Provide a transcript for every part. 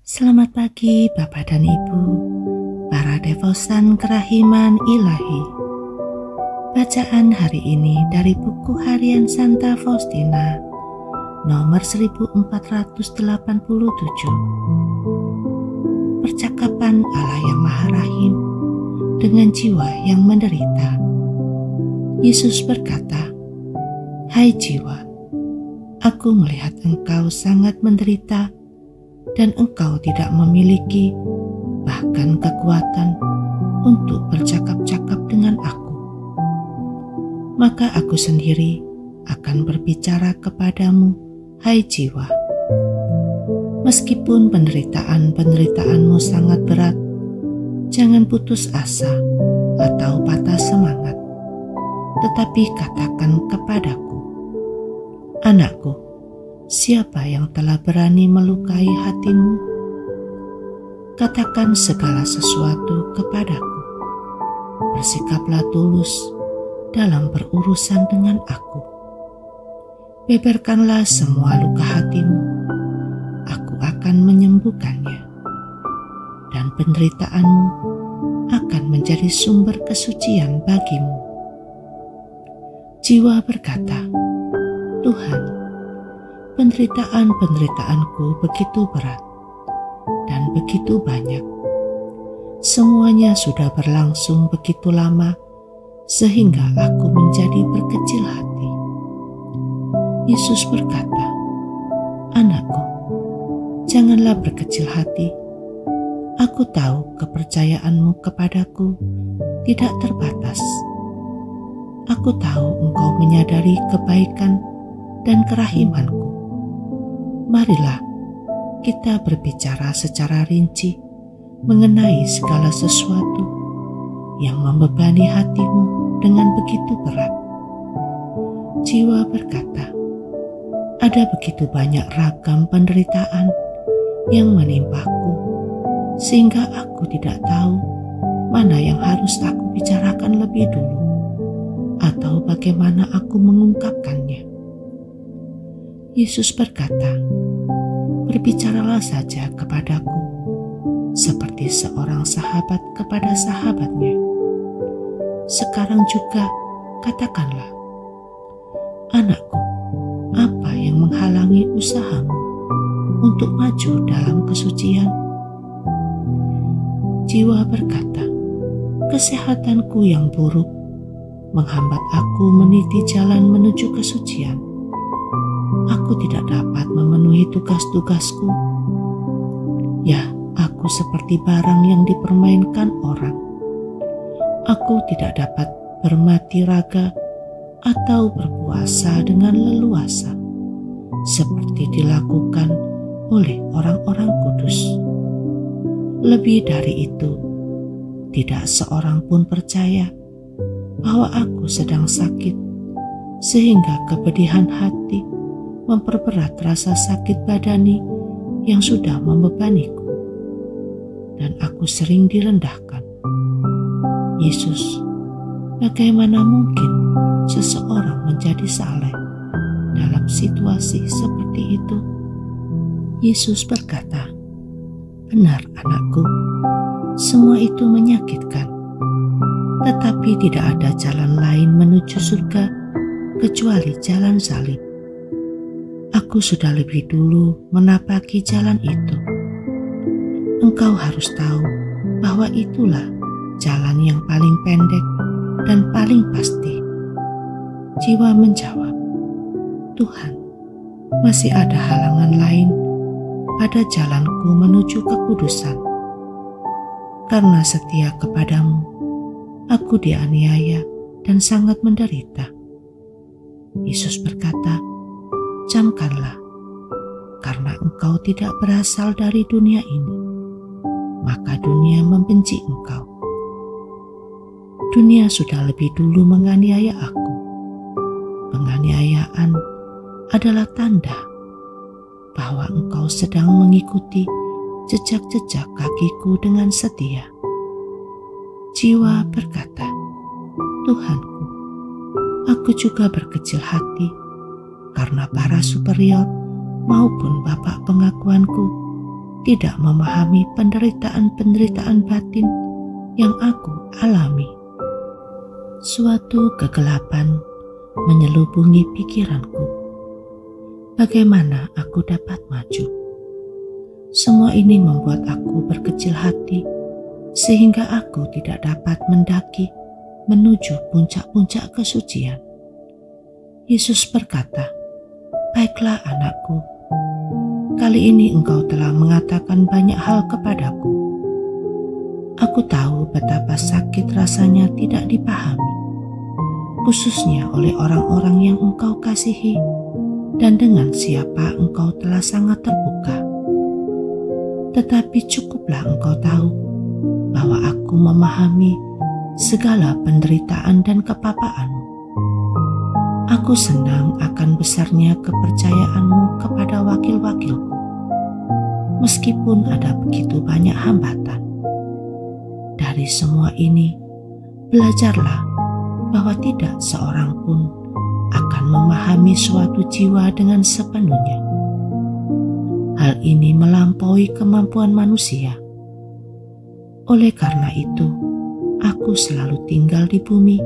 Selamat pagi Bapak dan Ibu, para devosan kerahiman ilahi. Bacaan hari ini dari buku harian Santa Faustina, nomor 1487. Percakapan Allah yang Maha Rahim dengan jiwa yang menderita. Yesus berkata, "Hai jiwa, aku melihat engkau sangat menderita dan engkau tidak memiliki bahkan kekuatan untuk bercakap-cakap dengan aku. Maka aku sendiri akan berbicara kepadamu, hai jiwa. Meskipun penderitaan-penderitaanmu sangat berat, jangan putus asa atau patah semangat, tetapi katakan kepadaku, anakku, siapa yang telah berani melukai hatimu? Katakan segala sesuatu kepadaku. Bersikaplah tulus dalam berurusan dengan aku. Beberkanlah semua luka hatimu. Aku akan menyembuhkannya. Dan penderitaanmu akan menjadi sumber kesucian bagimu." Jiwa berkata, "Tuhan, penderitaan-penderitaanku begitu berat dan begitu banyak. Semuanya sudah berlangsung begitu lama sehingga aku menjadi berkecil hati." Yesus berkata, "Anakku, janganlah berkecil hati. Aku tahu kepercayaanmu kepadaku tidak terbatas. Aku tahu engkau menyadari kebaikan dan kerahimanku. Marilah kita berbicara secara rinci mengenai segala sesuatu yang membebani hatimu dengan begitu berat." Jiwa berkata, "Ada begitu banyak ragam penderitaan yang menimpaku, sehingga aku tidak tahu mana yang harus aku bicarakan lebih dulu, atau bagaimana aku mengungkapkannya." Yesus berkata, "Berbicaralah saja kepadaku, seperti seorang sahabat kepada sahabatnya. Sekarang juga katakanlah, anakku, apa yang menghalangi usahamu untuk maju dalam kesucian?" Jiwa berkata, "Kesehatanku yang buruk menghambat aku meniti jalan menuju kesucian. Aku tidak dapat memenuhi tugas-tugasku. Ya, aku seperti barang yang dipermainkan orang. Aku tidak dapat bermati raga atau berpuasa dengan leluasa, seperti dilakukan oleh orang-orang kudus. Lebih dari itu, tidak seorang pun percaya bahwa aku sedang sakit, sehingga kepedihan hati memperberat rasa sakit badani yang sudah membebaniku, dan aku sering direndahkan. Yesus, bagaimana mungkin seseorang menjadi saleh dalam situasi seperti itu?" Yesus berkata, "Benar anakku, semua itu menyakitkan, tetapi tidak ada jalan lain menuju surga kecuali jalan salib. Aku sudah lebih dulu menapaki jalan itu. Engkau harus tahu bahwa itulah jalan yang paling pendek dan paling pasti." Jiwa menjawab, "Tuhan, masih ada halangan lain pada jalanku menuju kekudusan. Karena setia kepadamu, aku dianiaya dan sangat menderita." Yesus berkata, "Camkanlah, karena engkau tidak berasal dari dunia ini, maka dunia membenci engkau. Dunia sudah lebih dulu menganiaya aku. Penganiayaan adalah tanda bahwa engkau sedang mengikuti jejak-jejak kakiku dengan setia." Jiwa berkata, "Tuhanku, aku juga berkecil hati karena para superior maupun bapak pengakuanku tidak memahami penderitaan-penderitaan batin yang aku alami. Suatu kegelapan menyelubungi pikiranku. Bagaimana aku dapat maju? Semua ini membuat aku berkecil hati, sehingga aku tidak dapat mendaki menuju puncak-puncak kesucian. Yesus berkata, "Baiklah anakku, kali ini engkau telah mengatakan banyak hal kepadaku. Aku tahu betapa sakit rasanya tidak dipahami, khususnya oleh orang-orang yang engkau kasihi dan dengan siapa engkau telah sangat terbuka. Tetapi cukuplah engkau tahu bahwa aku memahami segala penderitaan dan kepapaanmu. Aku senang akan besarnya kepercayaanmu kepada wakil-wakilku, meskipun ada begitu banyak hambatan. Dari semua ini, belajarlah bahwa tidak seorang pun akan memahami suatu jiwa dengan sepenuhnya. Hal ini melampaui kemampuan manusia. Oleh karena itu, aku selalu tinggal di bumi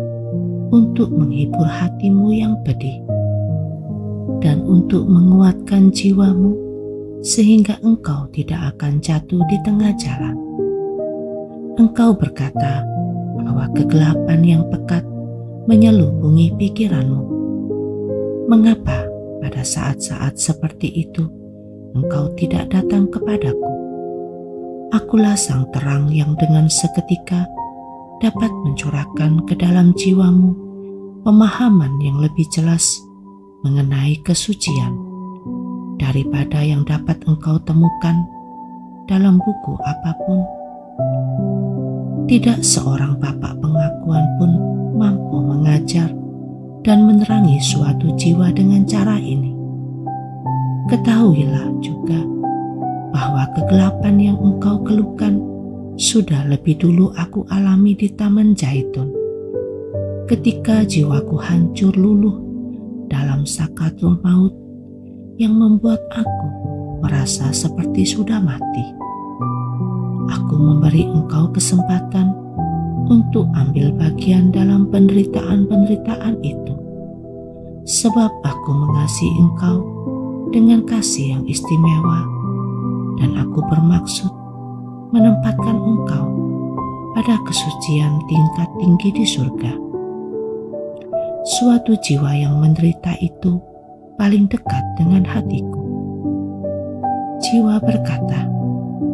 untuk menghibur hatimu yang pedih dan untuk menguatkan jiwamu sehingga engkau tidak akan jatuh di tengah jalan. Engkau berkata bahwa kegelapan yang pekat menyelubungi pikiranmu. Mengapa pada saat-saat seperti itu engkau tidak datang kepadaku? Akulah sang terang yang dengan seketika dapat mencurahkan ke dalam jiwamu pemahaman yang lebih jelas mengenai kesucian daripada yang dapat engkau temukan dalam buku apapun. Tidak seorang bapak pengakuan pun mampu mengajar dan menerangi suatu jiwa dengan cara ini. Ketahuilah juga bahwa kegelapan yang engkau keluhkan sudah lebih dulu aku alami di Taman Zaitun, ketika jiwaku hancur luluh dalam sakatul maut yang membuat aku merasa seperti sudah mati. Aku memberi engkau kesempatan untuk ambil bagian dalam penderitaan-penderitaan itu, sebab aku mengasihi engkau dengan kasih yang istimewa, dan aku bermaksud menempatkan engkau pada kesucian tingkat tinggi di surga. Suatu jiwa yang menderita itu paling dekat dengan hatiku. Jiwa berkata,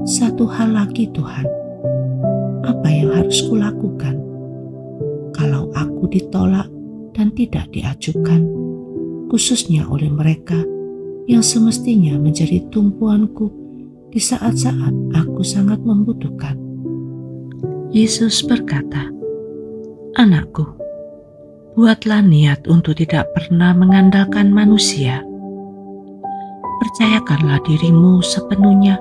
"Satu hal lagi Tuhan, apa yang harus kulakukan? Kalau aku ditolak dan tidak diajukan, khususnya oleh mereka yang semestinya menjadi tumpuanku di saat-saat aku sangat membutuhkan." Yesus berkata, "Anakku, buatlah niat untuk tidak pernah mengandalkan manusia. Percayakanlah dirimu sepenuhnya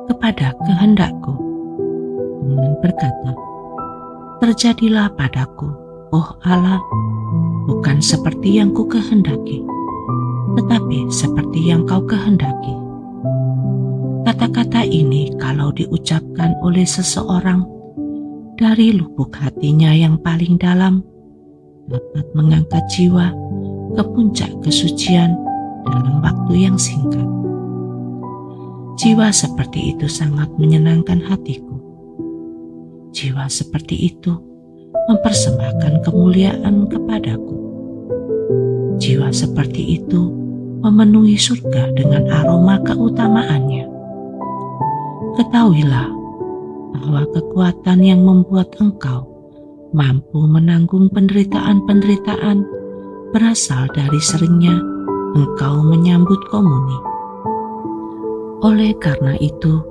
kepada kehendakku dengan berkata, terjadilah padaku, oh Allah, bukan seperti yang ku kehendaki, tetapi seperti yang kau kehendaki." Kata-kata ini kalau diucapkan oleh seseorang dari lubuk hatinya yang paling dalam, dapat mengangkat jiwa ke puncak kesucian dalam waktu yang singkat. Jiwa seperti itu sangat menyenangkan hatiku. Jiwa seperti itu mempersembahkan kemuliaan kepadaku. Jiwa seperti itu memenuhi surga dengan aroma keutamaannya. Ketahuilah bahwa kekuatan yang membuat engkau mampu menanggung penderitaan-penderitaan berasal dari seringnya engkau menyambut komuni. Oleh karena itu,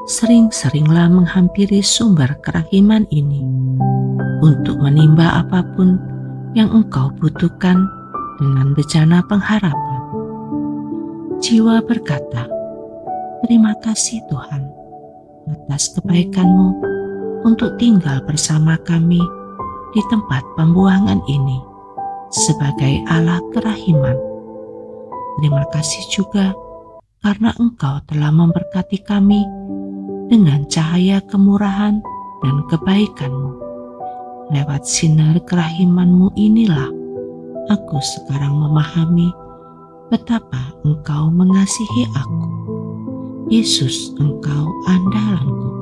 sering-seringlah menghampiri sumber kerahiman ini untuk menimba apapun yang engkau butuhkan dengan bejana pengharapan. Jiwa berkata, "Terima kasih Tuhan atas kebaikan-Mu untuk tinggal bersama kami di tempat pembuangan ini sebagai Allah kerahiman. Terima kasih juga karena Engkau telah memberkati kami dengan cahaya kemurahan dan kebaikan-Mu. Lewat sinar kerahiman-Mu inilah aku sekarang memahami betapa Engkau mengasihi aku. Yesus, Engkau andalanku.